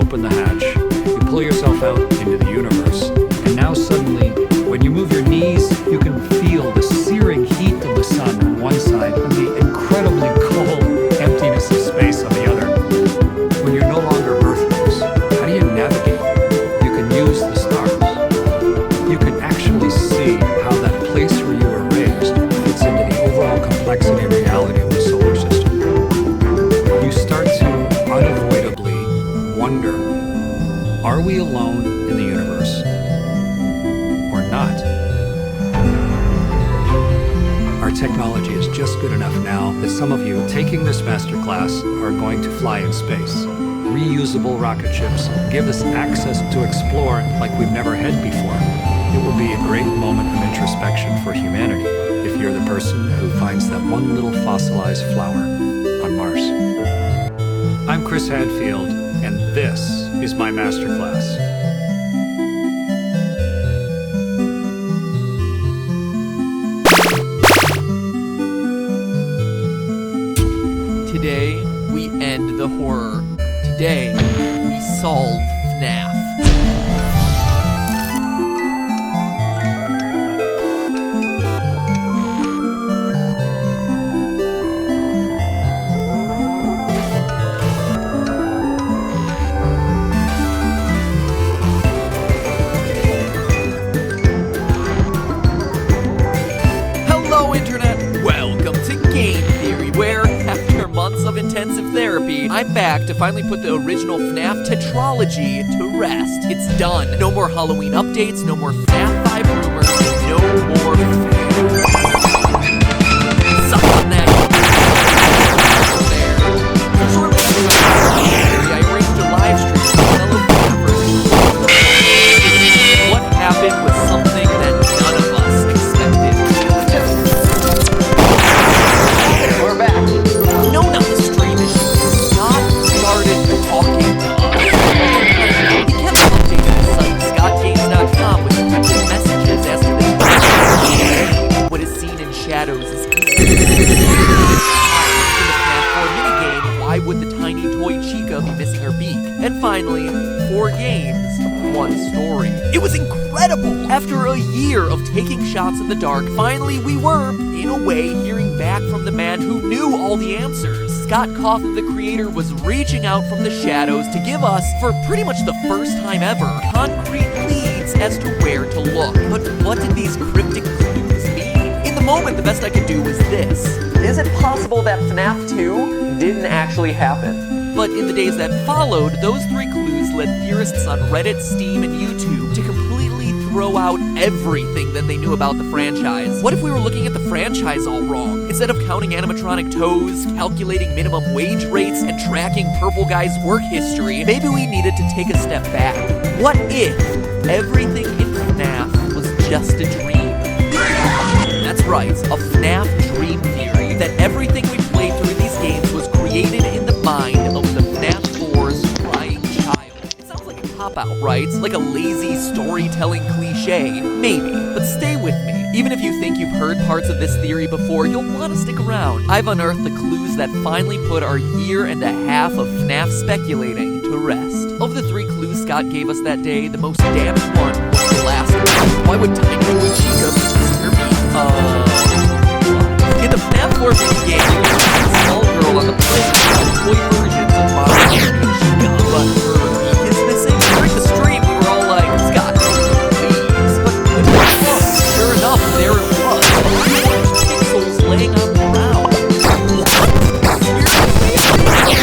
open the hatch, you pull yourself out into the universe, and now suddenly, when you move your knees, you can feel the searing heat of the sun on one side and the incredibly cold emptiness of space on the other. When you're no longer Earthlings, how do you navigate? You can use the stars. You can actually see how that place where you were raised fits into the overall complexity and reality of the solar system. You start to unavoidably wonder, are we alone in the universe or not? Our technology is just good enough now that some of you taking this masterclass are going to fly in space. Reusable rocket ships give us access to explore like we've never had before. It will be a great moment of introspection for humanity if you're the person who finds that one little fossilized flower on Mars. I'm Chris Hadfield, and this is my masterclass. Today, we end the horror. Today, we solve FNaF. Hello, Internet! Welcome to Game Theory, where, after months of intensive therapy, I'm back to finally put the original FNaF tetralogy to rest. It's done. No more Halloween updates, no more FNaF 5 rumors, and no more suck on that. There. Shortly after I arranged a live stream for fellow FNAFers. What happened was something that none of us expected. We're back. No, not the stream issue. Scott started talking to us. He kept updating the site, scottgames.com, with encrypted messages as to the what is seen in shadows is in the FNaF 4 minigame, why would the tiny toy Chica be missing her beak? And finally, 4 games, 1 story. It was incredible! After a year of taking shots in the dark, finally we were, in a way, hearing back from the man who knew all the answers. Scott Cawthon, the creator, was reaching out from the shadows to give us, for pretty much the first time ever, concrete leads as to where to look. But what did these cryptic clues mean? In the moment, the best I could do was this. Is it possible that FNaF 2 didn't actually happen? But in the days that followed, those 3 clues led theorists on Reddit, Steam, and YouTube to completely throw out everything that they knew about the franchise. What if we were looking at the franchise all wrong? Instead of counting animatronic toes, calculating minimum wage rates, and tracking Purple Guy's work history, maybe we needed to take a step back. What if everything in FNaF was just a dream? That's right, a FNaF dream theory, that everything we played through these games was created in the mind of the FNaF 4's crying child. It sounds like a cop-out, right? Like a lazy storytelling cliche. Maybe, but stay with me. Even if you think you've heard parts of this theory before, you'll want to stick around. I've unearthed the clues that finally put our year and a half of FNaF speculating to rest. Of the 3 clues Scott gave us that day, the most damning one was the last one. Why would Tiny Toy Chica be missing her beak? In the FNaF 4 game, a small girl on the playground toy versions of Modern Chica, but her beak is missing. During the stream, we were all like, Scott, please. But sure enough, there it was. Pixels laying on the ground.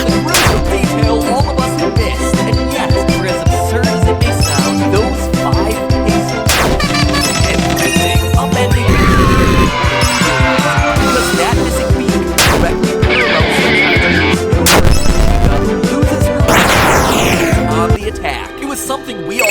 The critical detail all of us had missed, and yet, for as absurd as it may sound, those 5 pixels and missing, upending, because that missing beak directly parallels the loses her on the attack. It was something we all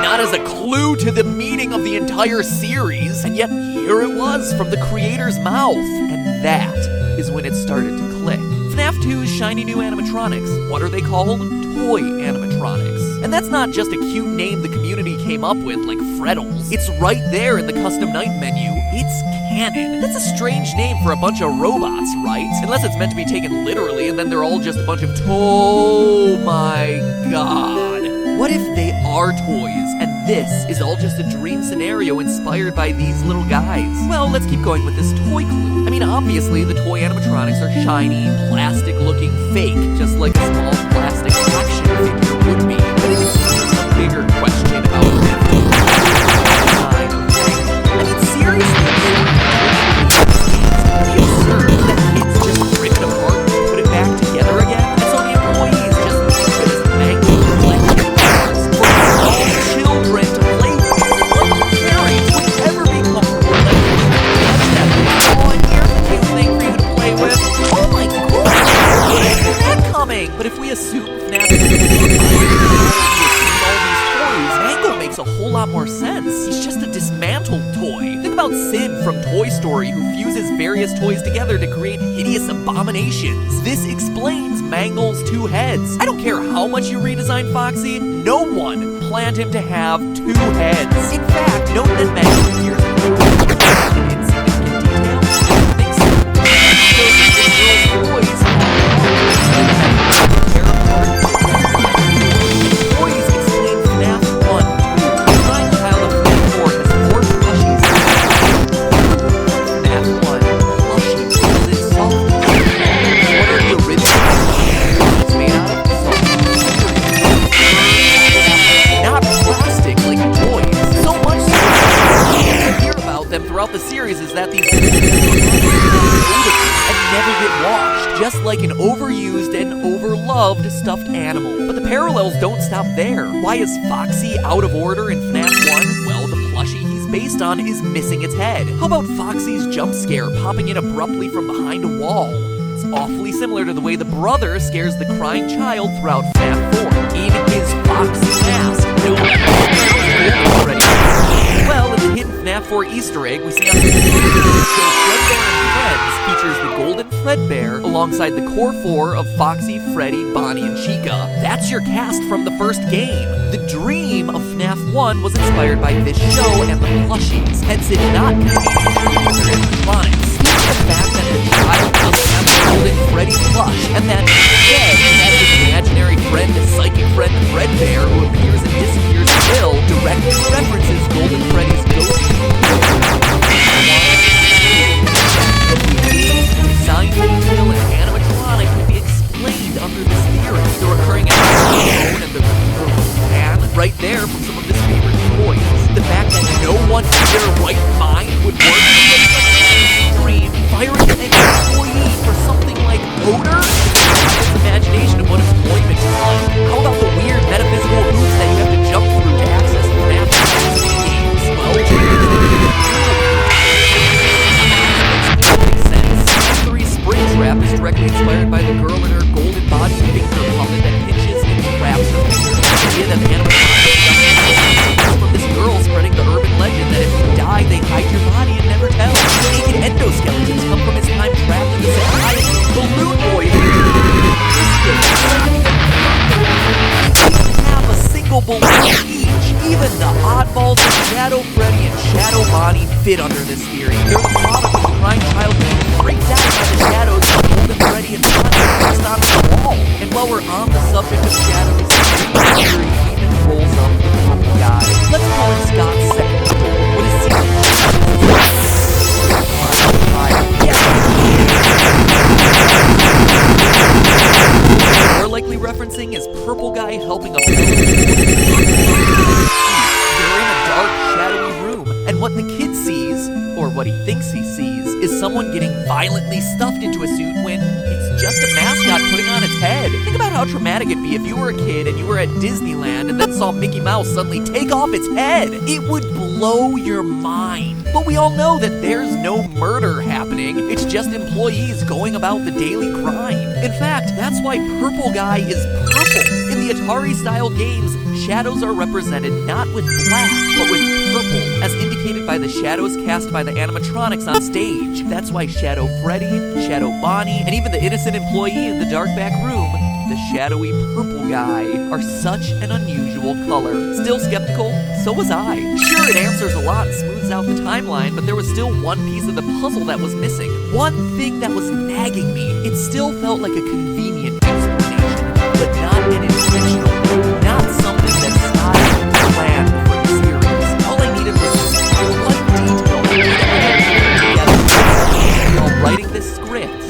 not as a clue to the meaning of the entire series, and yet here it was from the creator's mouth, and that is when it started to click. FNaF 2's shiny new animatronics, what are they called? toy animatronics. And that's not just a cute name the community came up with, like Freddles. It's right there in the custom night menu. It's canon. That's a strange name for a bunch of robots, right? Unless it's meant to be taken literally, and then they're all just a bunch of oh my god. What if they are toys, and this is all just a dream scenario inspired by these little guys? Well, let's keep going with this toy clue. I mean, obviously, the toy animatronics are shiny, plastic-looking fake, just like a small plastic action figure would be. But it is a bigger question about the design of things. I mean, seriously, the absurd that kids just rip it apart and put it back together again, and so the employees just leave it as mangled collecting parts for all children to play with. What parents would ever be comfortable letting that ball in here, cute thing for you to play with? Oh my god! Where's that coming? But if we assume FNaF Mango makes a whole lot more sense. He's just a dismantled toy. Think about Sid from Toy Story, who fuses various toys together to create hideous abominations. This explains Mangle's 2 heads. I don't care how much you redesign Foxy, no one planned him to have 2 heads. In fact, note that Mangle appears in insignificant details. Makes sense. Toys explain FNaF 1. Crying Child of FNaF 4 has 4 plushies. FNaF 1, plushie, molded soft. What are the original it's made out of? Not plastic like toys. So much so what you hear about them throughout the series is that these and never get washed, just like an overused and overloved stuffed animal. But the parallels don't stop there. Why is Foxy out of order in FNaF 1? Well, the plushie he's based on is missing its head. How about Foxy's jump scare popping in abruptly from behind a wall? It's awfully similar to the way the brother scares the crying child throughout FNaF 4. In his Foxy mask, no already. Well, in the hidden FNaF 4 Easter egg, we see on the Fredbear and Friends features the Golden Fredbear alongside the core 4 of Foxy, Freddy, Bonnie, and Chica. That's your cast from the first game. The dream of FNaF 1 was inspired by this show and the plushies, hence it not containing animatronics. The fact that the child doesn't have the Golden Freddy plush, and that instead he has his imaginary friend, his psychic friend Fredbear, who appears and disappears at will, directly references Golden Freddy's ghost. Design detail and animatronic can be explained under this theory. The recurring animation and the pan right there from some of his favorite toys. The fact that no one in their right mind would work dream firing an employee for something like odor? His imagination of what employment is like. How about the weird metaphysical hoops that you have to jump through to access FNaF games? Well, makes sense. F3 Springtrap is directly inspired by the girl in her golden body finger puppet that pinches and traps her finger. The idea that the animatronic comes from this girl spreading the urban legend that if you die, they hide your body and never tell. The naked endoskeletons come from his time trapped in the society. Balloon Boy have a single balloon each. Even the oddballs of Shadow Freddy and Shadow Bonnie fit under this theory. They're the product of the crying child being freaked out by the shadows of Golden Freddy and Bonnie fixed on the wall. And while we're on the subject of shadows, the theory even rolls up the purple guy. Let's call in Scott's second door. What is more likely referencing is purple guy helping a they're in a dark, shadowy room, and what the kid sees, or what he thinks he sees, is someone getting violently stuffed into a suit when it's just a mascot putting on its head. Think about how traumatic it'd be if you were a kid and you were at Disneyland and then saw Mickey Mouse suddenly take off its head. It would blow your mind. But we all know that there's no murder happening. It's just employees going about the daily grind. In fact, that's why Purple Guy is purple. In the Atari-style games, shadows are represented not with black, but with purple, as indicated by the shadows cast by the animatronics on stage. That's why Shadow Freddy, Shadow Bonnie, and even the innocent employee in the dark back room, the shadowy purple guy, are such an unusual color. Still skeptical? So was I. Sure, it answers a lot and smooths out the timeline, but there was still one piece of the puzzle that was missing. One thing that was nagging me. It still felt like a convenient explanation, but not an intentional one. Not something that Scott planned for the series. All I needed was one detail that made everything together. While writing this script,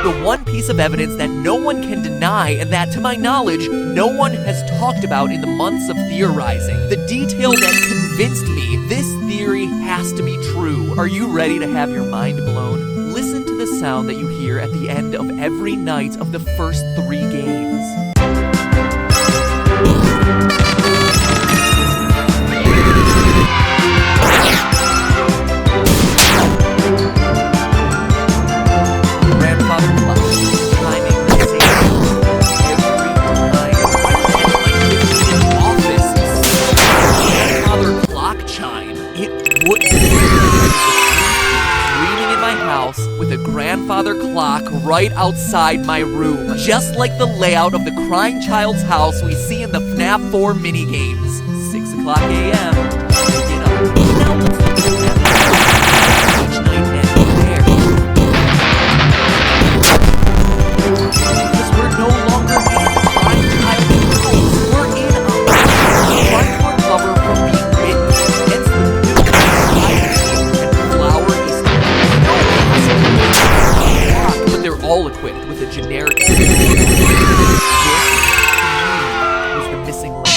the one piece of evidence that no one can deny and that, to my knowledge, no one has talked about in the months of theorizing. The detail that convinced me this theory has to be true. Are you ready to have your mind blown? Listen to the sound that you hear at the end of every night of the first 3 games. With a grandfather clock right outside my room, just like the layout of the crying child's house we see in the FNaF 4 minigames. 6 o'clock a.m. Get up. Now let's look at each night and there. Because we're no longer in the crying child's house. We're in a front cover from being written against the blue and flower Easter. But they're all equipped with a generic This was the missing link.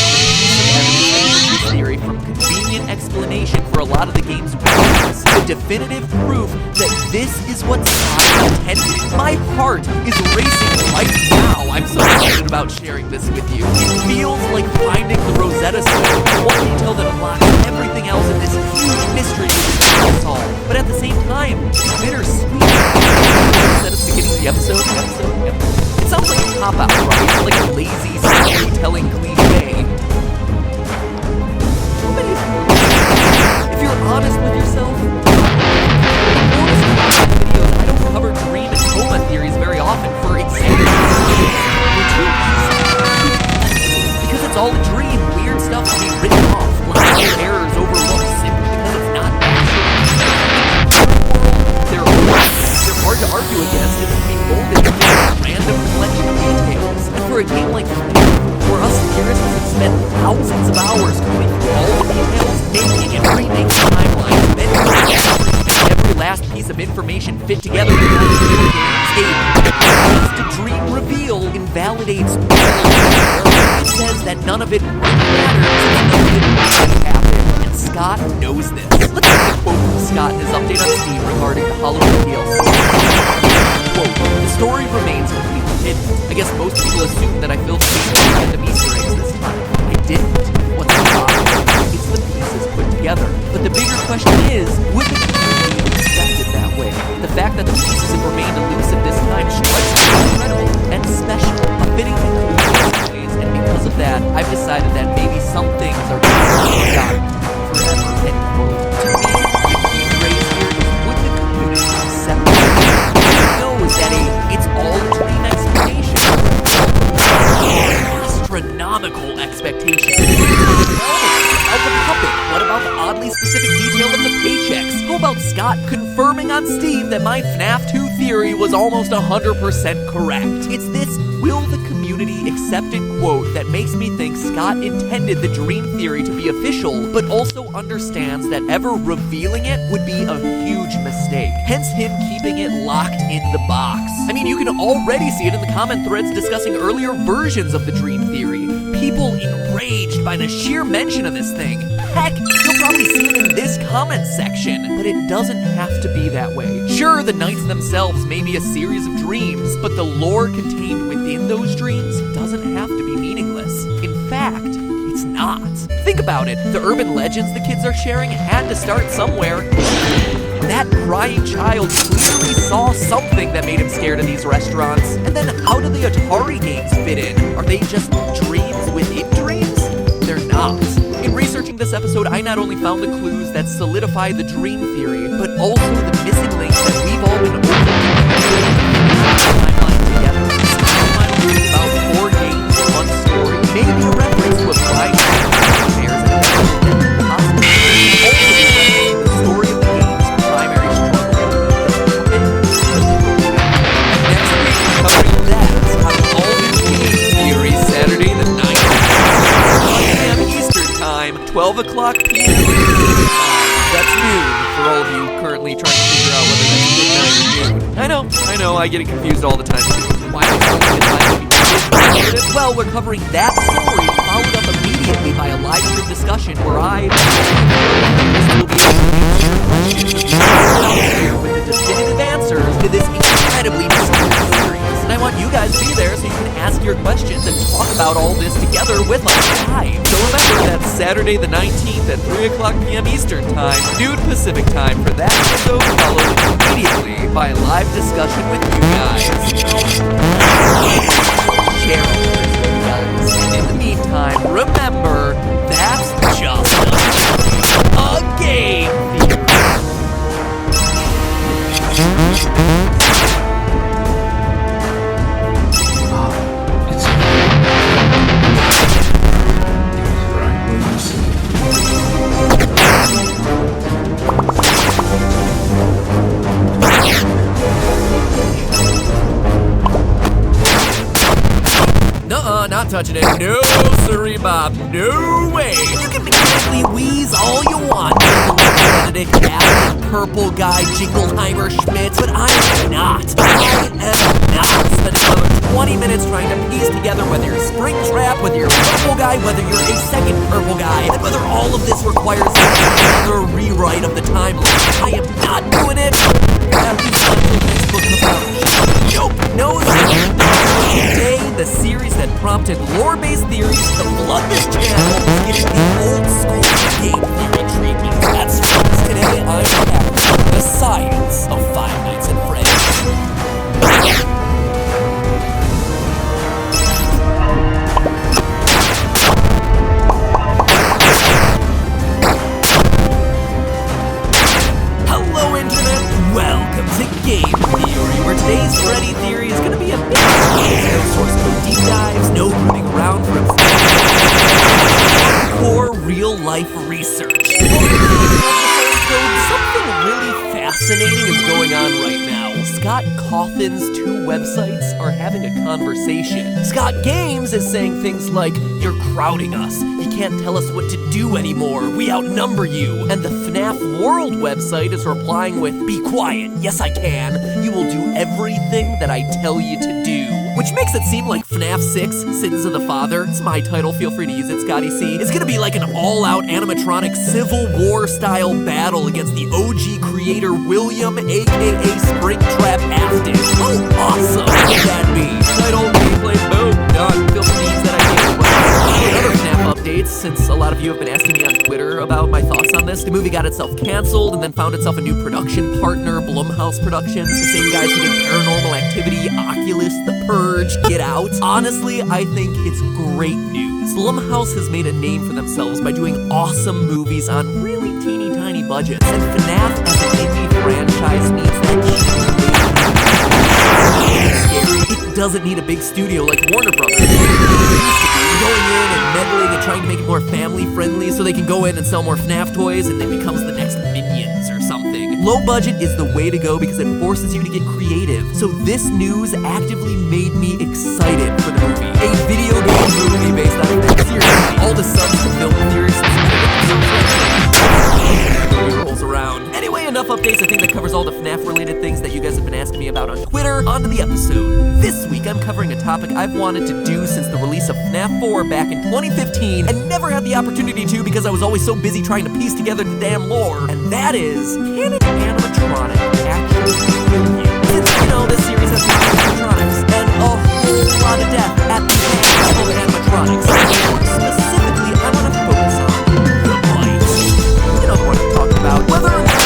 Evidence theory from convenient explanation for a lot of the game's weaknesses. The definitive proof that this is what Scott intended. My heart is racing right now. I'm so excited about sharing this with you. It feels like finding the Rosetta Stone, one detail that unlocks everything else in this huge mystery we can solve. But at the same time, it's bittersweet. Instead of beginning the episode. It sounds like a cop-out, right? Like a lazy storytelling cliche. If you're honest with yourself, notice in my videos I don't cover dream and coma theories very often for exactly because it's all a dream. Weird stuff can be written off, logical errors overlooked simply because it's not They're hard to argue against and can be molded into a random collection of details. And for a game like FNaF, where us theorists have spent thousands of hours going through all the details, making and remaking the timeline, then every last piece of information fit together in the game's a dream reveal invalidates all of it. It says that none of it really matters and none of it really happened. And Scott knows this. Let's take a quote from Scott in his update on Steam regarding the Halloween DLC. Quote, "The story remains completely hidden. I guess most people assume that I filled the random Easter eggs this time. I didn't. What's the problem? It's the pieces put together. But the bigger question is, would the community accept it that way? The fact that the pieces have remained elusive this time strikes me as incredible and special, a fitting conclusion in some ways, and because of that, I've decided that maybe some things are going to be forgotten forever." End quote. To me, the key phrase here is, would the community accept it? What I know is that it's all a dream explanation. Astronomical expectations. About the puppet? What about the oddly specific detail of the paychecks? How about Scott confirming on Steam that my FNaF 2 theory was almost 100% correct? It's this will the community accept it quote that makes me think Scott intended the dream theory to be official, but also understands that ever revealing it would be a huge mistake. Hence him keeping it locked in the box. I mean, you can already see it in the comment threads discussing earlier versions of the dream theory. People enraged by the sheer mention of this thing. Heck, you'll probably see it in this comment section. But it doesn't have to be that way. Sure, the nights themselves may be a series of dreams, but the lore contained within those dreams doesn't have to be meaningless. In fact, it's not. Think about it. The urban legends the kids are sharing had to start somewhere. That crying child clearly saw something that made him scared of these restaurants. And then how do the Atari games fit in? Are they just dreams within dreams? They're not. In researching this episode, I not only found the clues that solidify the dream theory, but also the missing links that we've all been timeline together. Timeline will be about 4 games, 1 story, maybe a reference to a pride bears and possibly also be referencing the story of the game's primary struggle. And next week, covering that, how all this game theory, Saturday the 9th, 1 p.m. Eastern Time, 12 o'clock p.m. That's noon for all of you currently trying to figure out whether that's midnight or noon. I know, I get it confused all the time. Why am I telling you midnight? Well, we're covering that story, followed up immediately by a live stream discussion where I will be with the definitive answers to this incredibly mysterious series. And I want you guys to be there so you can ask your questions and talk about all this together with us live. So remember, that's Saturday the 19th at 3 o'clock p.m. Eastern Time, noon Pacific Time for that episode, followed immediately by a live discussion with you guys. Share all this with you guys. And in the meantime, remember, that's just a game theory. Not touching it. No, sirree, Bob. No way. You can mechanically wheeze all you want. Benedict, Captain, Purple Guy, Jingleheimer, Schmitz, but I am not. I am not spending another 20 minutes trying to piece together whether you're Springtrap, whether you're Purple Guy, whether you're a second Purple Guy, and whether all of this requires another rewrite of the timeline. I am not doing it. At least until the next book comes out. Nope. No. Today, the series that prompted lore-based theories to flood this channel is getting the old school game theory treatment. That's right. Today, I'm tackling the science of Five Nights at Freddy's. Hello, Internet. Welcome to Game Theory, where today's Freddy theory is going to be a bit no source code deep dives, no rooting around for core real-life research. Something really fascinating is going on right now. Scott Cawthon's 2 websites are having a conversation. Scott Games is saying things like, "You're crowding us. You can't tell us what to do anymore. We outnumber you." And the FNaF World website is replying with, "Be quiet. Yes, I can. You will do everything that I tell you to do." Which makes it seem like FNaF 6, Sins of the Father, it's my title, feel free to use it, Scotty C, is gonna be like an all-out animatronic Civil War-style battle against the OG creator William, aka Springtrap Afton. Oh, awesome! What would that be? Title, gameplay, boom, done. Feel free to use that idea. Other FNaF updates, since a lot of you have been asking me on Twitter about my thoughts on this, the movie got itself canceled and then found itself a new production partner, Blumhouse Productions, the same guys who did Paranormal Activity, Oculus, The Purge, Get Out. Honestly, I think it's great news. Blumhouse has made a name for themselves by doing awesome movies on really teeny tiny budgets, and FNaF as an indie franchise means that it doesn't need a big studio like Warner Brothers. Going in and meddling and trying to make it more family friendly so they can go in and sell more FNaF toys and it becomes the next Minions or something. Low budget is the way to go because it forces you to get creative. So this news actively made me excited for the movie. A video game movie based on a series. All the subs to film theories rolls around. Anyway, enough updates. I think that covers all the FNaF related things that you guys have been asking me about on Twitter. On to the episode. This week I'm covering a topic I've wanted to do since the release of FNaF 4 back in 2015 and never had the opportunity to because I was always so busy trying to piece together the damn lore. And that is, can an animatronic actually kill you? Since, you know, this series has animatronics and a whole lot of death at the hands of animatronics. More specifically, I want to focus on the bite. You know what I'm talking about. Whether or not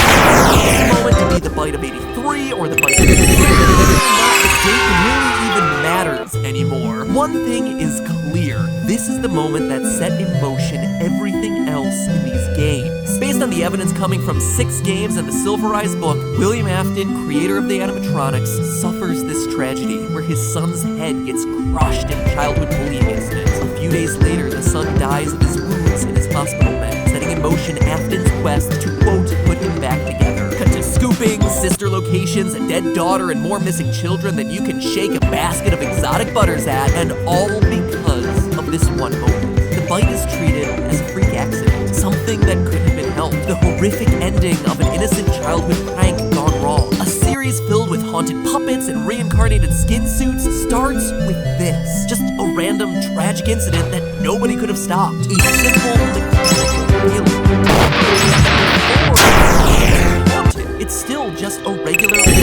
this moment to be the bite of 83 or the bite of 83, whether or not the date really even matters anymore. One thing is clear. This is the moment that set in motion everything else in these games. Based on the evidence coming from 6 games and the Silverized book, William Afton, creator of the animatronics, suffers this tragedy where his son's head gets crushed in a childhood bullying incident. A few days later, the son dies of his wounds in his hospital bed, setting in motion Afton's quest to, quote, put him back together. Cut to scooping, sister locations, a dead daughter, and more missing children than you can shake a basket of exotic butters at, and all because of this one moment. The bite is treated as a freak accident, something that couldn't have been helped. The horrific ending of an innocent childhood prank gone wrong. A series filled with haunted puppets and reincarnated skin suits starts with this. Just a random tragic incident that nobody could have stopped. A simple mechanical failure. It's still just a regular but is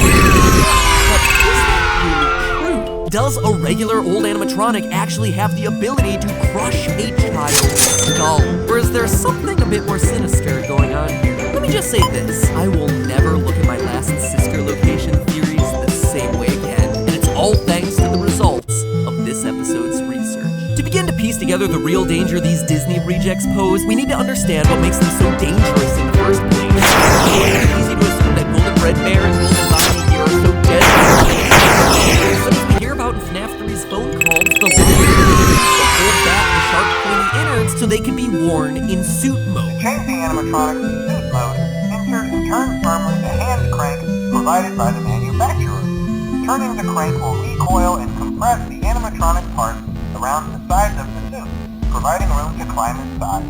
that really true? Does a regular old animatronic actually have the ability to crush a child's skull? Or is there something a bit more sinister going on here? Let me just say this. I will never look at my last sister location theories the same way again, and it's all thanks to the results of this episode's research. To begin to piece together the real danger these Disney rejects pose, we need to understand what makes them so dangerous in the first place. It's easy to assume that Golden Red Bear and Golden Bonnie here are so deadly. But as we hear about in FNaF 3's phone calls, the hold back the sharp pointy innards so they can be worn in suit mode. To change the animatronics to suit mode, insert and turn firmly the hand crank provided by the manufacturer. Turning the crank will recoil and compress the animatronic parts around the sides of the suit, providing room to climb inside.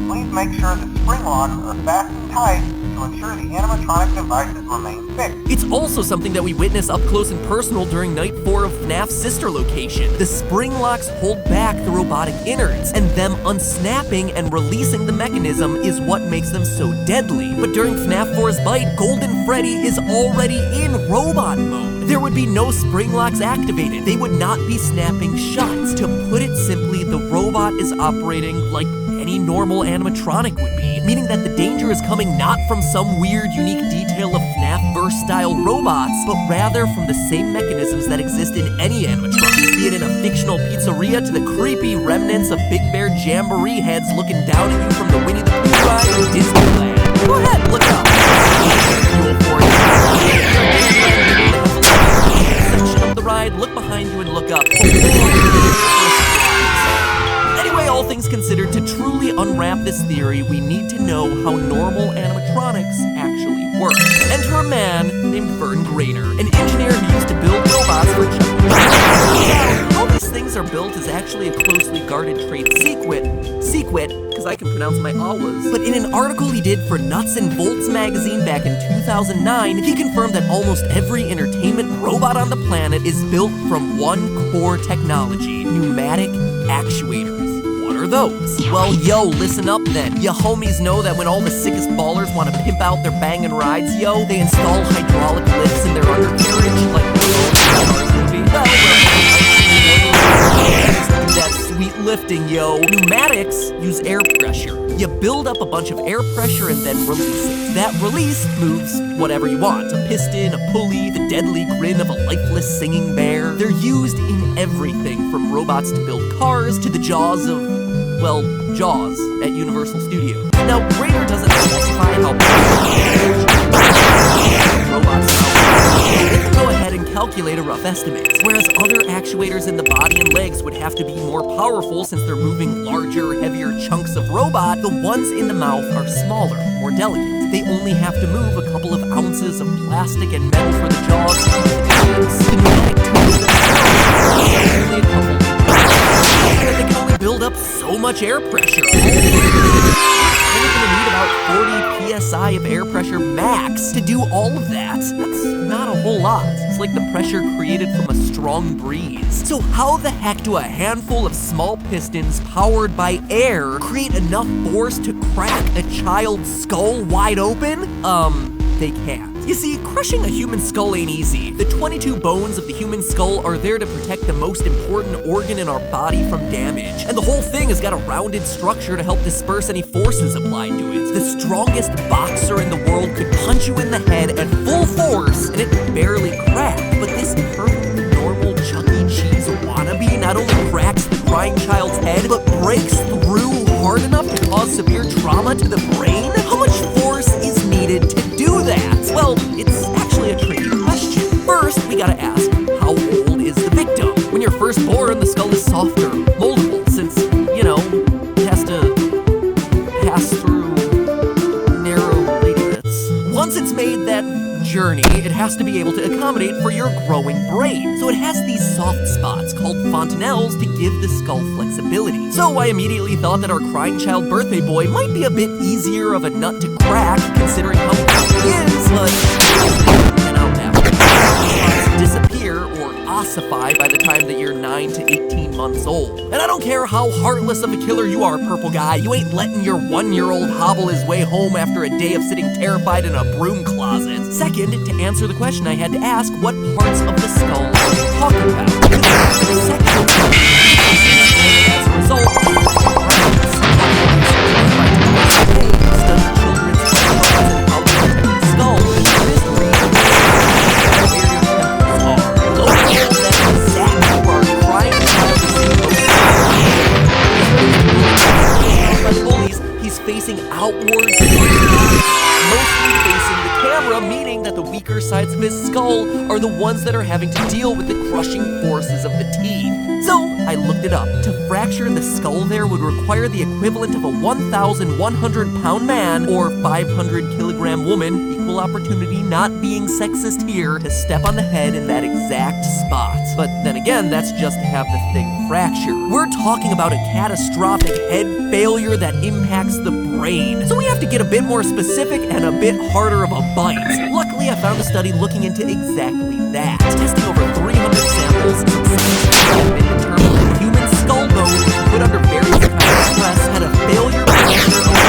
Please make sure the spring locks are fastened tight to ensure the animatronic devices remain fixed. It's also something that we witness up close and personal during Night 4 of FNAF's sister location. The spring locks hold back the robotic innards, and them unsnapping and releasing the mechanism is what makes them so deadly. But during FNAF 4's bite, Golden Freddy is already in robot mode. There would be no spring locks activated. They would not be snapping shut. To put it simply, the robot is operating like any normal animatronic would be, meaning that the danger is coming not from some weird, unique detail of FNAF-verse-style robots, but rather from the same mechanisms that exist in any animatronic, be it in a fictional pizzeria to the creepy remnants of Big Bear Jamboree heads looking down at you from the Winnie the Pooh ride in Disneyland. Go ahead, look up. Section of the ride, look behind you and look up. All things considered, to truly unwrap this theory, we need to know how normal animatronics actually work. Enter a man named Vern Grainer, an engineer who used to build robots for children. How these things are built is actually a closely guarded trade secret, because I can pronounce my awas. But in an article he did for Nuts and Bolts magazine back in 2009, he confirmed that almost every entertainment robot on the planet is built from one core technology: pneumatic actuators. What are those? Well, yo, listen up then. Ya homies know that when all the sickest ballers want to pimp out their bangin' rides, yo, they install hydraulic lifts in their undercarriage like the movie. Well, do that sweet lifting, yo. Pneumatics use air pressure. You build up a bunch of air pressure and then release it. That release moves whatever you want. A piston, a pulley, the deadly grin of a lifeless singing bear. They're used in everything from robots to build cars to the jaws of, well, Jaws at Universal Studios. Now, Grainer doesn't specify how robots are. They can go ahead and calculate a rough estimate, whereas other actuators in the body and legs would have to be more powerful since they're moving larger, heavier chunks of robot. The ones in the mouth are smaller, more delicate. They only have to move a couple of ounces of plastic and metal for the jaws. The pneumatic tubes are only a couple. They can only build up so much air pressure. We're going to need about 40 psi of air pressure max to do all of that. That's not a whole lot. It's like the pressure created from a strong breeze. So how the heck do a handful of small pistons powered by air create enough force to crack a child's skull wide open? They can't. You see, crushing a human skull ain't easy. The 22 bones of the human skull are there to protect the most important organ in our body from damage. And the whole thing has got a rounded structure to help disperse any forces applied to it. The strongest boxer in the world could punch you in the head at full force and it barely cracked. But this perfectly normal Chuck E. Cheese wannabe not only cracks the crying child's head, but growing brain. So it has these soft spots called fontanelles to give the skull flexibility. So I immediately thought that our crying child birthday boy might be a bit easier of a nut to crack considering how tough he is, but and out after spots disappear or ossify by the time that you're 9 to 18 months old. And I don't care how heartless of a killer you are, purple guy, you ain't letting your 1-year-old hobble his way home after a day of sitting terrified in a broom closet. Second, to answer the question I had to ask, what parts of the skull are we talking about? As a result, facing outward, mostly facing the camera, meaning that the weaker sides of his skull are the ones that are having to deal with the crushing forces of the teeth. So I looked it up. To fracture the skull there would require the equivalent of a 1,100-pound man or 500-kilogram woman, equal opportunity not being sexist here, to step on the head in that exact spot. But then again, that's just to have the thing fracture. We're talking about a catastrophic head failure that impacts the brain. So we have to get a bit more specific and a bit harder of a bite. Luckily, I found a study looking into exactly that. Testing over 300 samples, some scientists have been determined that human skull bone put under various kinds of stress had a failure pressure of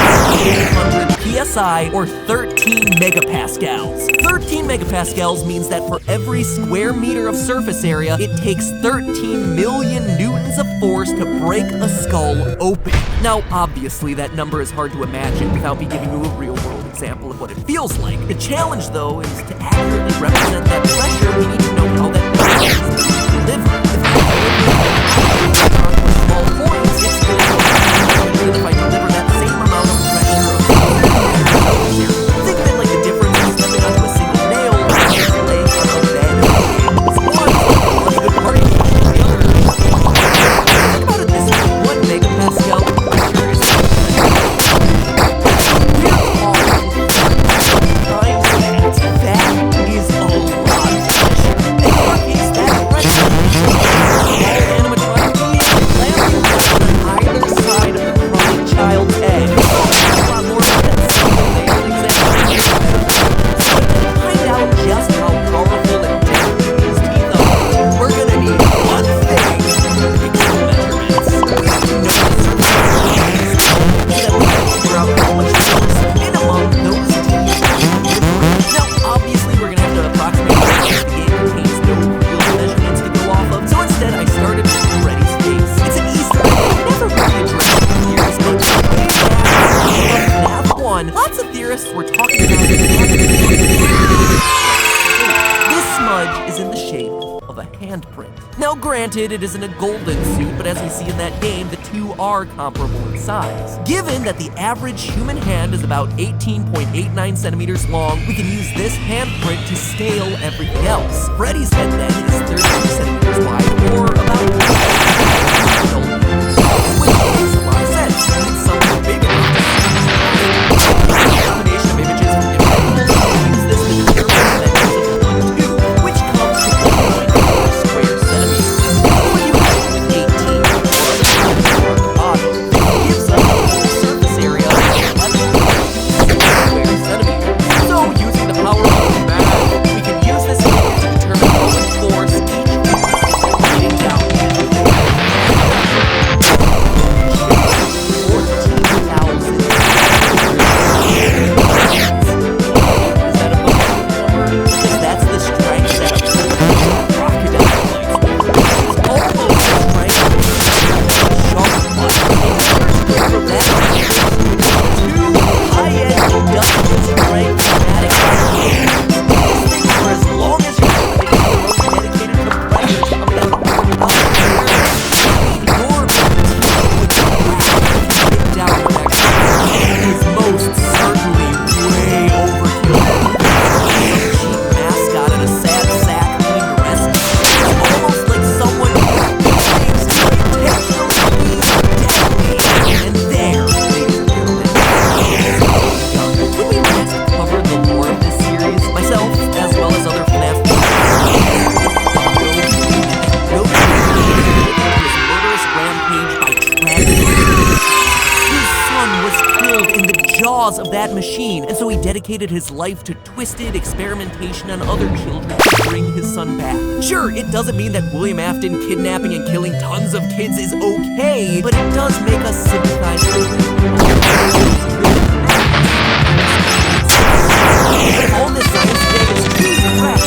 800 psi or 13 megapascals. 13 megapascals means that for every square meter of surface area, it takes 13 million newtons of force to break a skull open. Now, obviously, that number is hard to imagine without me giving you a real-world example of what it feels like. The challenge, though, is to accurately represent that pressure, we need to know how that pressure is delivered. If I deliver small points, it's going to be if I deliver that same amount of pressure of think of it like the difference in stepping onto a single nail or laying on a bed of nails. One good party the other. Think about it this way. 1 megapascal pressure is that is a lot of pressure. In our case, that pressure animatronic being landing on either side of the crying child's head. A lot more than that single nail example. So to find out just how powerful and deadly these teeth are, we're gonna need one thing: pixel measurements. We need to know the surface so that we can figure out how much force in among those teeth. Now, obviously, we're gonna have to approximate the game contains no real measurements to go off of, so instead I started with Freddy's face. It's an Easter egg I never really addressed in years, but way back in FNaF 1, lots of theorists were talking about it. This smudge is in the shape of a handprint. Now, granted, it isn't a golden suit, but as we see in that game, the two are comparable in size. Given that the average human hand is about 18.89 centimeters long, we can use this handprint to scale everything else. Freddy's head then is 32 centimeters wide, or about which makes a lot of sense. We need something big enough to see. A combination of images from different angles, we use this to determine the dimensions of 1, 2, which comes to 1.4 square centimeters. When you add it with 18, gives us a total surface area of 11.6 square centimeters. So, using the power of math, we can use this to determine 1.4 flaws of that machine, and so he dedicated his life to twisted experimentation on other children to bring his son back. Sure, it doesn't mean that William Afton kidnapping and killing tons of kids is okay, but it does make us sympathize with him. All this science today is too crap.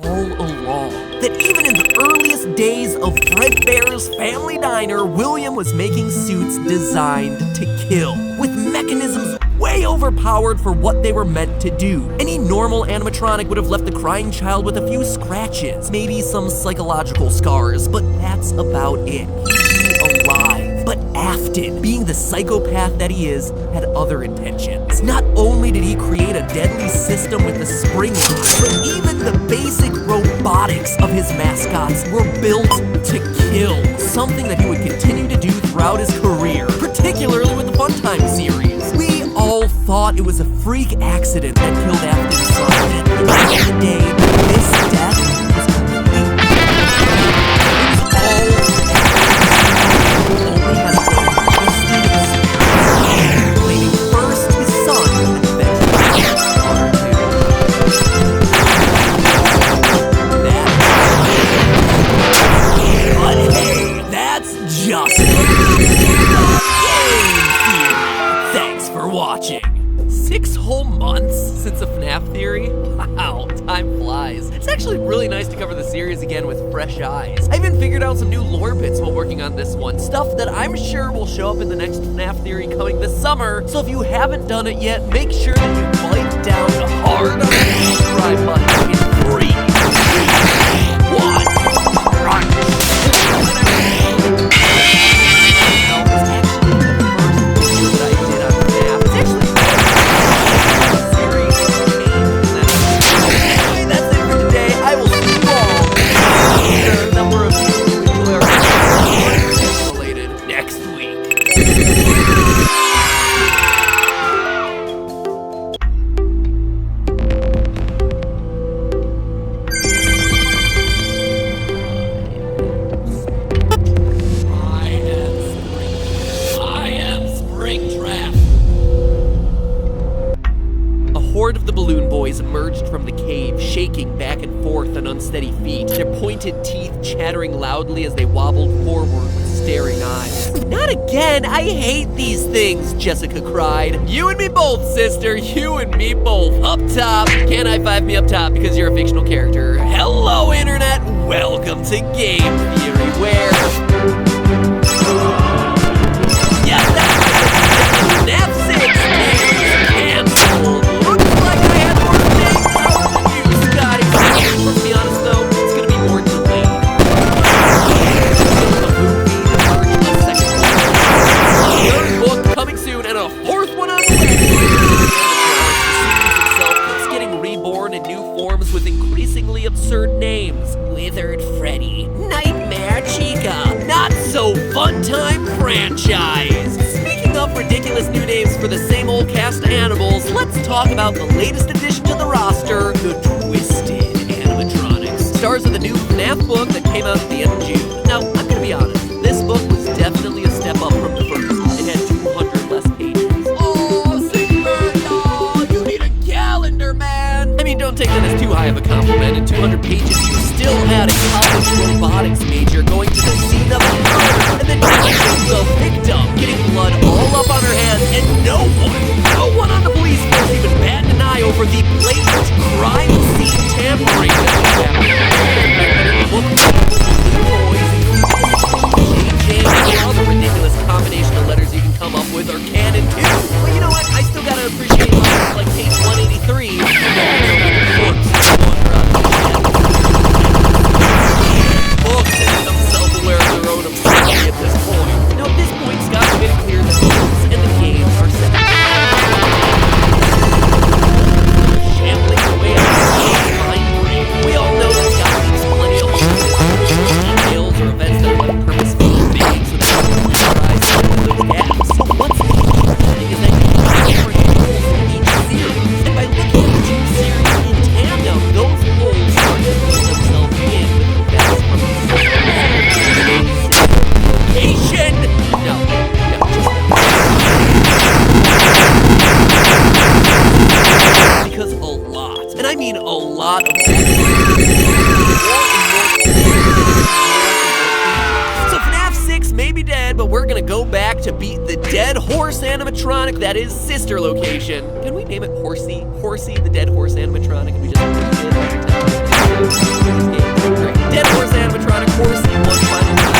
All along, that even in the earliest days of Fredbear's Family Diner, William was making suits designed to kill, with mechanisms way overpowered for what they were meant to do. Any normal animatronic would have left the crying child with a few scratches, maybe some psychological scars, but that's about it. He'd be alive. But Afton, being the psychopath that he is, had other intentions. Not only did he create a deadly system with the spring lock, but even the basic robotics of his mascots were built to kill. Something that he would continue to do throughout his career, particularly with the Funtime series. We all thought it was a freak accident that killed Afton's son. At the end of the day, this death was complete. It was all only has its own twisted experience, blaming first his son and eventually his daughter too. But hey, that's just thanks for watching. 6 whole months since a FNaF theory? Wow, time flies. It's actually really nice to cover the series again with fresh eyes. I even figured out some new lore bits while working on this one, stuff that I'm sure will show up in the next FNaF theory coming this summer. So if you haven't done it yet, make sure that you bite down hard on the subscribe button in 3, 2, 1, run! Emerged from the cave, shaking back and forth on unsteady feet, their pointed teeth chattering loudly as they wobbled forward with staring eyes. Not again! I hate these things, Jessica cried. You and me both, sister. You and me both. Up top. Can't high-five me up top because you're a fictional character. Hello, Internet. Welcome to Game Theory, where... Yes, that's FNaF 6 is canceled. Let's be honest though, it's gonna be more delayed. A third book coming soon, and a 4th one on the way. The series itself keeps getting reborn in new forms with increasingly absurd names. Withered Freddy, Nightmare Chica, Not So Funtime Franchise. Speaking of ridiculous new names for the same old cast of animals, let's talk about the latest addition to the roster, the Twisted Animatronics. Stars of the new FNaF book that came out at the end of June. Now, I'm gonna be honest, this book was definitely a step up from the first. It had 200 less pages. Oh, Sigmund, you need a calendar, man! I mean, don't take that as too high of a compliment. In 200 pages, you still had a college robotics major going to the scene of a murder, and then the victim getting blood all up on her hands, and no one on the police force even batted an eye over the blatant crime scene tampering that was happening. Other ridiculous combination of letters you can come up with are canon too. But you know what? I still gotta appreciate lines like page 183. Books and some self-aware of their own absurdity at this point. Now at this point, Scott's made it clear that the books and the game are set. Shambling away on the mind So FNaF 6 may be dead, but we're gonna go back to beat the dead horse animatronic that is Sister Location. Can we name it Horsey? Horsey, the dead horse animatronic. We just Great. Dead horse animatronic, Horsey, one final time.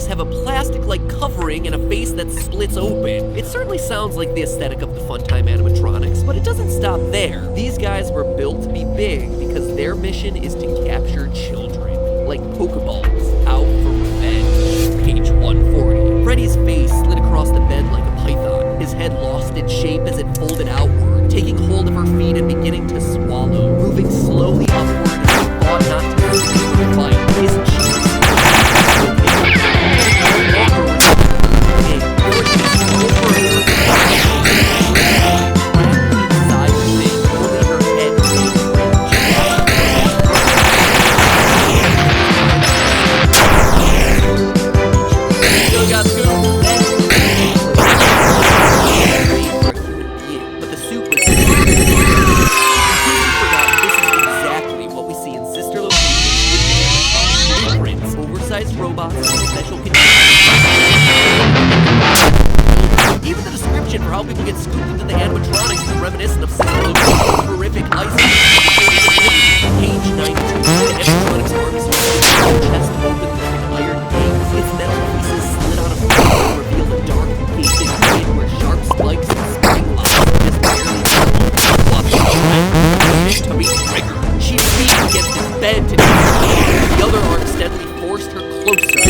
Have a plastic-like covering and a face that splits open. It certainly sounds like the aesthetic of the Funtime animatronics, but it doesn't stop there. These guys were built to be big because their mission is to capture children, like Pokeballs, out for revenge. Page 140. Freddy's face slid across the bed like a python. His head lost its shape as it folded outward, taking hold of her feet and beginning to swallow, moving slowly upward as he thought not to fight. His cheeks robots and special even the description for how people get scooped into the animatronics is reminiscent of Sister Location's horrific license. Page 92. The animatronics arm is chest open like an iron gate. Its metal pieces slid out of the floor to reveal a dark, gaping pit where sharp spikes and spring lines just barely to be triggered. She beat against his bed to the other arm steadily forced her closer.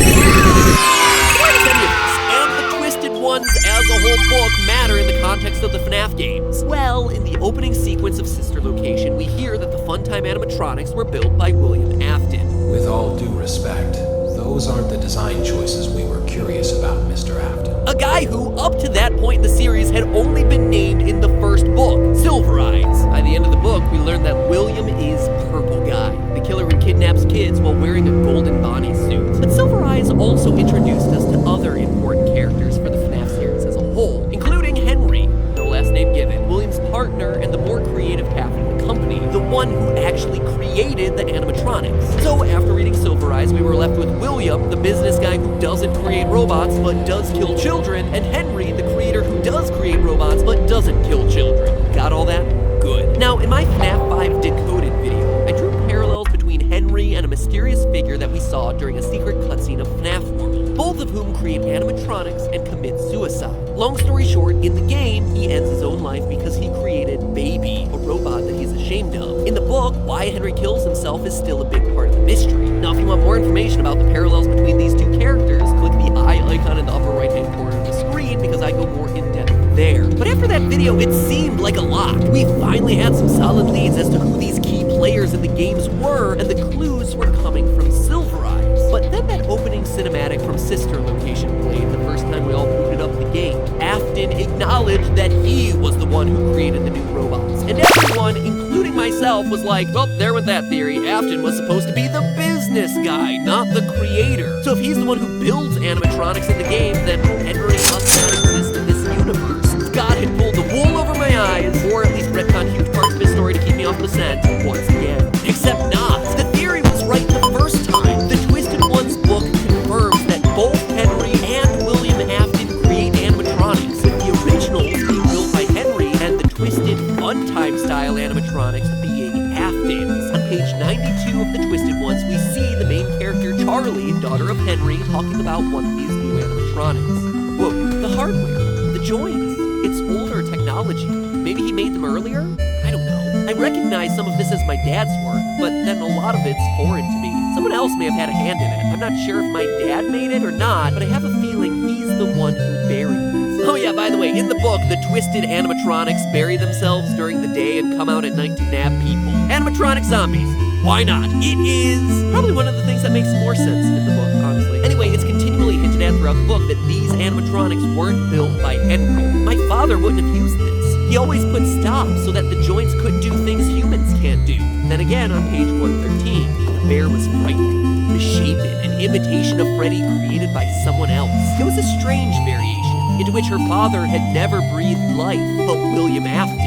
Why does any of this and the Twisted Ones as a whole book matter in the context of the FNaF games? Well, in the opening sequence of Sister Location, we hear that the Funtime animatronics were built by William Afton. With all due respect, those aren't the design choices we were curious about, Mr. Afton. A guy who, up to that point in the series, had only been named in the first book, Silver Eyes. By the end of the book, we learn that William is Purple Guy, the killer who kidnaps kids while wearing a golden Bonnie suit. But Silver Eyes also introduced us to other important characters for the FNaF series as a whole, including Henry, no last name given, William's partner and the more creative half of the company, the one who actually created the animatronics. So after reading Silver Eyes, we were left with William, the business guy who doesn't create robots but does kill children, and Henry, the creator who does create robots but doesn't kill children. Got all that? Good. Now, in my FNaF 5 Decoded video, I drew parallels between Henry and a mysterious figure that we saw during a secret cutscene of FNaF World, both of whom create animatronics and commit suicide. Long story short, in the game, he ends his own life because he created Baby, a robot that he's ashamed of. In the book, why Henry kills himself is still a big part of the mystery. Now, if you want more information about the parallels between these two characters, click the eye icon in the upper right-hand corner of the screen because I go more in-depth there. But after that video, it seemed like a lot. We finally had some solid leads as to who these key players in the games were, and the clues were coming from Silver Eyes. But then that opening cinematic from Sister Location played the first time we all booted up the game. Afton acknowledged that he was the one who created the new robots. And everyone, including myself, was like, well, there went that theory. Afton was supposed to be the business guy, not the creator. So if he's the one who builds animatronics in the game, then Henry must not exist in this universe. God had pulled the wool over my eyes, or at least retconned huge parts of his story to keep me off the scent once again. Except not. The theory was right the first time. The Twisted Ones book confirms that both Henry and William Afton create animatronics, with the originals being built by Henry and the Twisted Funtime style animatronics being Afton's. On page 92 of the Twisted Ones, we see the main character Charlie, daughter of Henry, talking about one of these new animatronics. Quote, the hardware, the joints, It's older technology. Maybe he made them earlier? I don't know. I recognize some of this as my dad's work, but then a lot of it's foreign to me. Someone else may have had a hand in it. I'm not sure if my dad made it or not, but I have a feeling he's the one who buried this. Oh yeah, by the way, in the book, the twisted animatronics bury themselves during the day and come out at night to nab people. Animatronic zombies. Why not? It is probably one of the things that makes more sense in the book, honestly. Anyway, it's continually hinted at throughout the book that these animatronics weren't built by Henry. My father wouldn't have used this. He always put stops so that the joints couldn't do things humans can't do. Then again, on page 113, the bear was frightened, misshapen, an imitation of Freddy created by someone else. It was a strange variation, into which her father had never breathed life, but William Afton,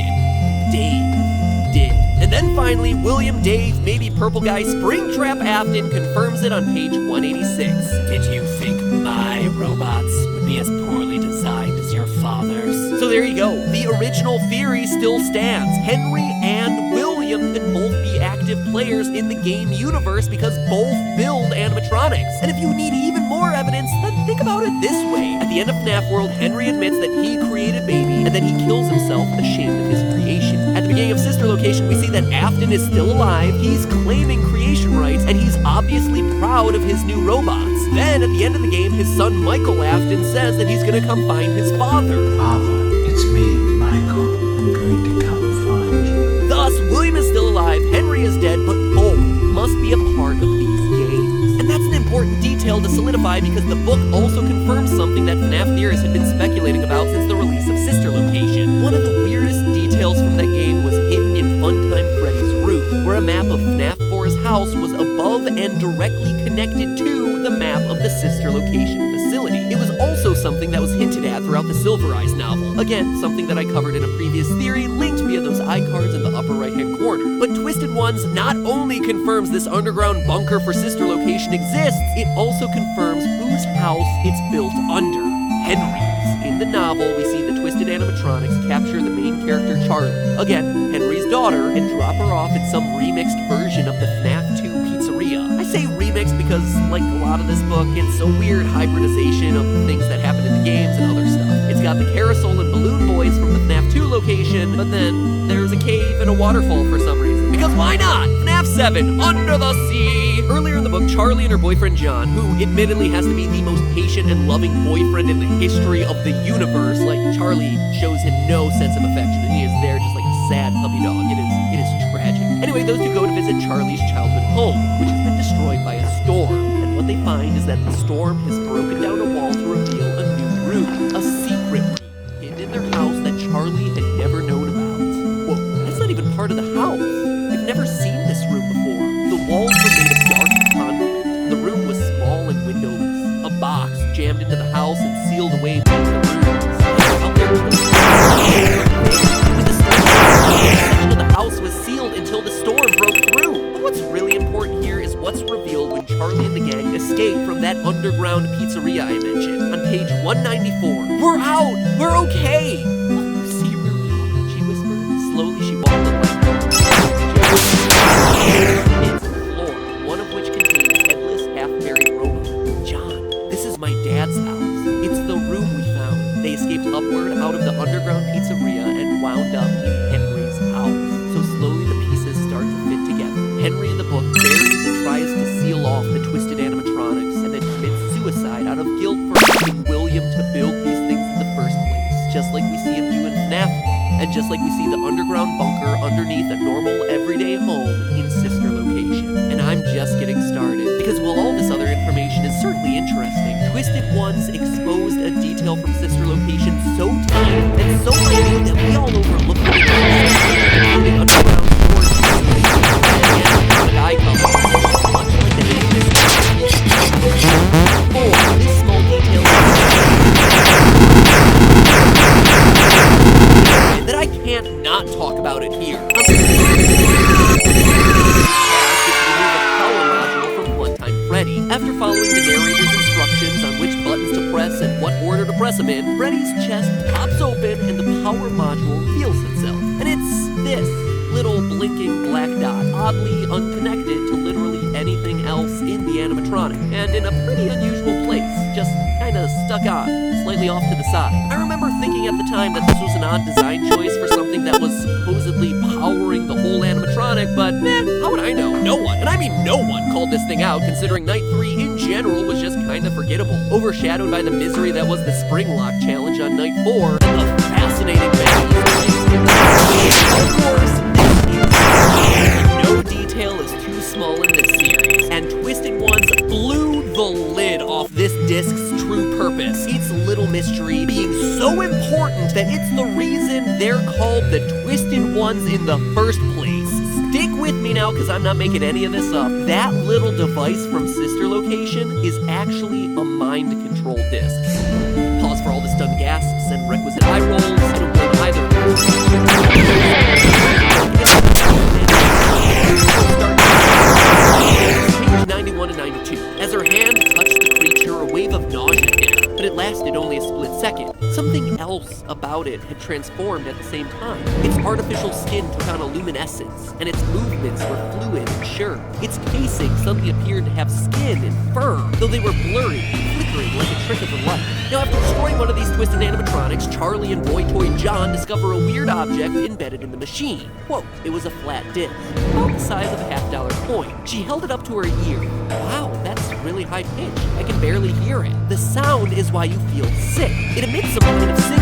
Dave, did. And then finally, William Dave, maybe Purple Guy Springtrap Afton confirms it on page 186. Did you think my robots would be as poorly designed as your father's? So there you go. The original theory still stands. Henry and William can both be active players in the game universe because both build animatronics. And if you need even more evidence, then think about it this way. At the end of FNaF World, Henry admits that he created Baby, and then he kills himself ashamed of his creation. At the beginning of Sister Location, we see that Afton is still alive, he's claiming creation rights, and he's obviously proud of his new robots. Then, at the end of the game, his son Michael Afton says that he's gonna come find his father. Father, it's me, Michael. I'm going to come find you. Thus, William is still alive, Henry is dead, but both must be a part of these games. And that's an important detail to solidify because the book also confirms something that FNaF theorists had been speculating about since the release of Sister Location. One of the weirdest details from that game was hidden in Funtime Freddy's roof, where a map of FNaF 4's house was above and directly connected to the map of the Sister Location facility. It was also something that was hinted at throughout the Silver Eyes novel. Again, something that I covered in a previous theory, linked via those iCards in the upper right-hand corner. But Twisted Ones not only confirms this underground bunker for Sister Location exists, it also confirms whose house it's built under. Henry's. In the novel, we see the twisted animatronics capture the main character Charlie, again, Henry's daughter, and drop her off in some remixed version of the FNaF 2 pizzeria. I say remixed because, like a lot of this book, it's a weird hybridization of things that happen in the games and other stuff. It's got the Carousel and Balloon Boys from the FNaF 2 location, but then there's a cave and a waterfall for some reason. Because why not? FNaF 7, Under the Sea! Earlier in the book, Charlie and her boyfriend John, who admittedly has to be the most patient and loving boyfriend in the history of the universe, like Charlie shows him no sense of affection and he is there just like a sad puppy dog. It is tragic. Anyway, those two go to visit Charlie's childhood home, which has been destroyed by a storm. And what they find is that the storm has broken down a wall to reveal a new room, a secret room, hidden in their house that Charlie had never known about. Whoa, that's not even part of the house. I've never seen this room before. The walls were made of dark concrete. The room was small and windowless. A box jammed into the house and sealed away from the rooms. Out there was the section of the house was sealed until the storm broke through. But what's really important here is what's revealed when Charlie and the gang escape from that underground pizzeria I mentioned. On page 194, we're out! We're okay! You see, Ruby? She whispered. Slowly she walked up like it's the floor, one of which contained a headless, half-buried robot. John, this is my dad's house. It's the room we found. They escaped upward out of the underground pizzeria and wound up in Henry's house. So slowly the pieces start to fit together. Henry in the book buries and tries to seal off the twisted animatronics and then commits suicide out of guilt for asking William to build these things in the first place, just like we see him do in FNaF. And just like we see the underground bunker underneath a normal, everyday home in Sister Location. And I'm just getting started, because while all this other information is certainly interesting, Twisted Ones exposed a detail from Sister Location so tiny and so big that we all overlooked it. Including underground storage and eye cover, much like the name is. This small detail that I can't not talk about it here. After following the narrator's instructions on which buttons to press and what order to press them in, Freddy's chest pops open and the power module reveals itself. And it's this little blinking black dot, oddly unconnected to literally anything else in the animatronic, and in a pretty unusual place, just kinda stuck on, slightly off to the side. I remember thinking thinking at the time that this was an odd design choice for something that was supposedly powering the whole animatronic, but how would I know? No one, and I mean no one, called this thing out, considering Night 3 in general was just kinda forgettable, overshadowed by the misery that was the Spring Lock Challenge on Night 4, and the fascinating Of course, no detail is too small in this series, and Twisted Ones blew the lid off this disc's true purpose. Its little mystery being so important that it's the reason they're called the Twisted Ones in the first place. Stick with me now, because I'm not making any of this up. That little device from Sister Location is actually a mind-control disc. Pause for all the stunned gasps and requisite eye rolls. I don't blame either of those. Page 91 and 92. As her hand touched the creature, a wave of nausea hit her, but it lasted only a split second. Something else about it had transformed at the same time. Its artificial skin took on a luminescence, and its movements were fluid and sure. Its casing suddenly appeared to have skin and fur, though they were blurry, flickering like a trick of the light. Now, after destroying one of these twisted animatronics, Charlie and Boy Toy John discover a weird object embedded in the machine. Quote, it was a flat disc, about the size of a $50 coin. She held it up to her ear. Wow, that's really high pitched. I can barely hear it. The sound is why you feel sick. It emits some kind of signal.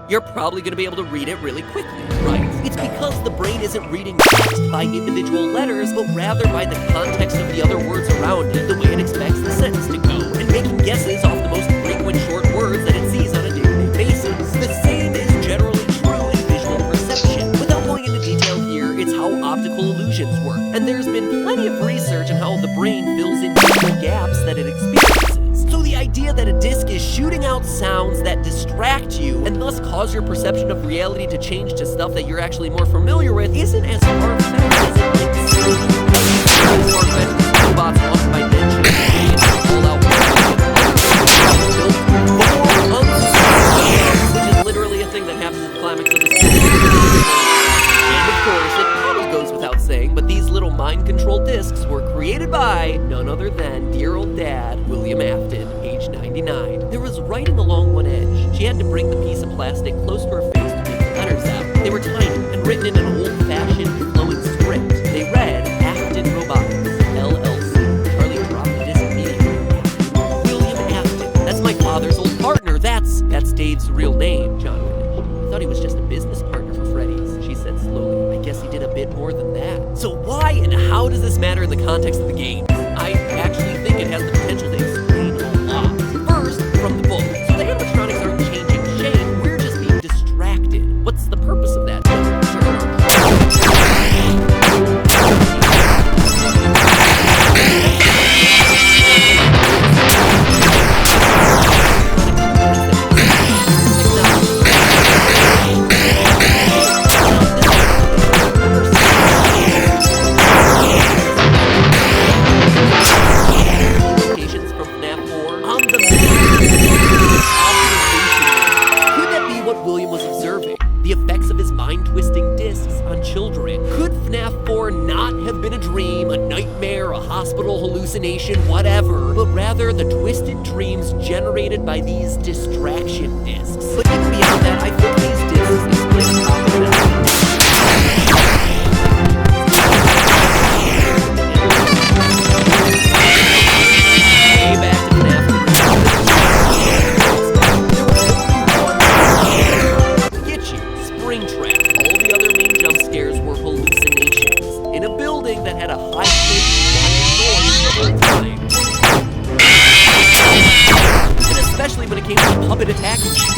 You're probably going to be able to read it really quickly, right? It's because the brain isn't reading text by individual letters, but rather by the context of the other words around it, the way it expects the sentence to go, and making guesses off the most frequent short words that it sees on a day-to-day basis. The same is generally true in visual perception. Without going into detail here, it's how optical illusions work, and there's been plenty of research on how the brain fills in visual gaps that it experiences. So the idea that a disc is shooting out sounds that distract you and thus cause your perception of reality to change to stuff that you're actually more familiar with isn't as far-fetched as it might seem. Robots once might mention which is literally a thing that happens in the climax of the series. And of course, it probably goes without saying, but these little mind-controlled discs were created by none other than dear old dad, William Afton, age 99. There was writing along one edge. She had to bring the piece of plastic close to her face to make the letters out. They were tiny and written in an old-fashioned, flowing script. They read, Afton Robotics, LLC. Charlie dropped the disc immediately. William Afton. That's my father's old partner. That's Dave's real name, John finished. I thought he was just a business partner for Freddy's, she said slowly. I guess he did a bit more than that. So why and how does this matter in the context of the game? I actually think it has the potential to explain a lot. First, from the book. So the animatronics aren't changing shape, we're just being distracted. What's the purpose of that? Mind-twisting discs on children. Could FNaF 4 not have been a dream, a nightmare, a hospital hallucination, whatever, but rather the twisted dreams generated by these distraction discs? But even beyond that, I think these discs explain the topic way back to FNaF 3. Get you, Springtrap. All the other main jump scares were hallucinations. in a building that had a high-pitched, whining noise the whole time. And especially when it came to the puppet attacking you.